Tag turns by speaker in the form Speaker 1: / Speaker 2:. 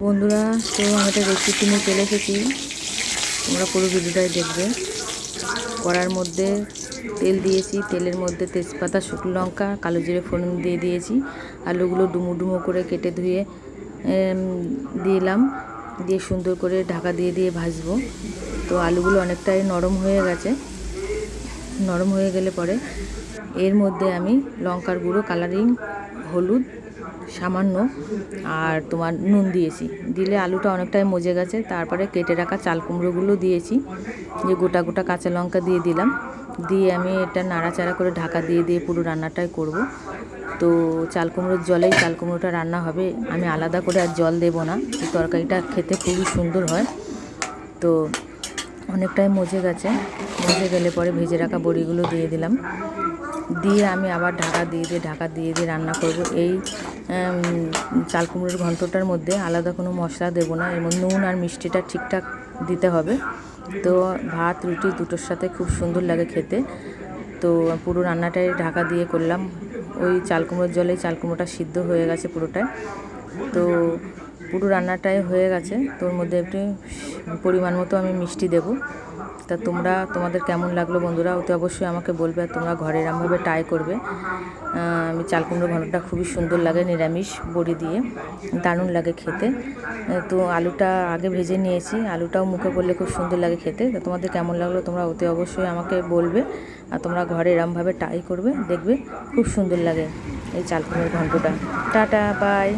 Speaker 1: বন্ধুরা, তো আমি একটা রেসিপি নিয়ে চলে এসেছি। তোমরা পুরো ভিডিওটাই দেখবে। কড়ার মধ্যে তেল দিয়েছি, তেলের মধ্যে তেজপাতা, শুকনো লঙ্কা, কালো জিরে ফোড়ন দিয়ে দিয়েছি। আলুগুলো ডুমো ডুমো করে কেটে ধুয়ে দিলাম, দিয়ে সুন্দর করে ঢাকা দিয়ে দিয়ে ভাজবো। তো আলুগুলো অনেকটাই নরম হয়ে গেছে। নরম হয়ে গেলে পরে এর মধ্যে আমি লঙ্কার গুঁড়ো, কালারিং, হলুদ সামান্য আর তোমার নুন দিয়েছি। দিলে আলুটা অনেকটাই মজে গেছে। তারপরে কেটে রাখা চাল কুমড়োগুলো দিয়েছি, যে গোটা গোটা কাঁচা লঙ্কা দিয়ে দিলাম। দিয়ে আমি এটা নাড়াচাড়া করে ঢাকা দিয়ে দিয়ে পুরো রান্নাটাই করব। তো চাল কুমড়োর জলেই চাল কুমড়োটা রান্না হবে, আমি আলাদা করে আর জল দেব না। এই তরকারিটা খেতে খুবই সুন্দর হয়। তো অনেকটাই মজে গেছে। মজে গেলে পরে ভেজে রাখা বড়িগুলো দিয়ে দিলাম, দিয়ে আমি আবার ঢাকা দিয়ে দিয়ে রান্না করব। এই চাল কুমড়োর ঘন্টটার মধ্যে আলাদা কোনো মশলা দেবো না, এর মধ্যে নুন আর মিষ্টিটা ঠিকঠাক দিতে হবে। তো ভাত রুটি দুটোর সাথে খুব সুন্দর লাগে খেতে। তো পুরো রান্নাটাই ঢাকা দিয়ে করলাম। ওই চাল কুমড়োর জলে চাল কুমড়োটা সিদ্ধ হয়ে গেছে পুরোটাই। তো পুরো রান্নাটাই হয়ে গেছে। তোর মধ্যে একটু পরিমাণ মতো আমি মিষ্টি দেব। তা তোমাদের কেমন লাগলো বন্ধুরা, ওতে অবশ্যই আমাকে বলবে। আর তোমরা ঘরে এরমভাবে ট্রাই করবে। আমি চাল কুমড়ো ঘন্টটা খুবই সুন্দর লাগে, নিরামিষ বড়ি দিয়ে দারুণ লাগে খেতে। তো আলুটা আগে ভেজে নিয়েছি, আলুটাও মুখে পড়লে খুব সুন্দর লাগে খেতে। তো তোমাদের কেমন লাগলো তোমরা ওতে অবশ্যই আমাকে বলবে। আর তোমরা ঘরে এরমভাবে ট্রাই করবে, দেখবে খুব সুন্দর লাগে এই চাল কুমড়োর ঘন্টটা। Tata, by.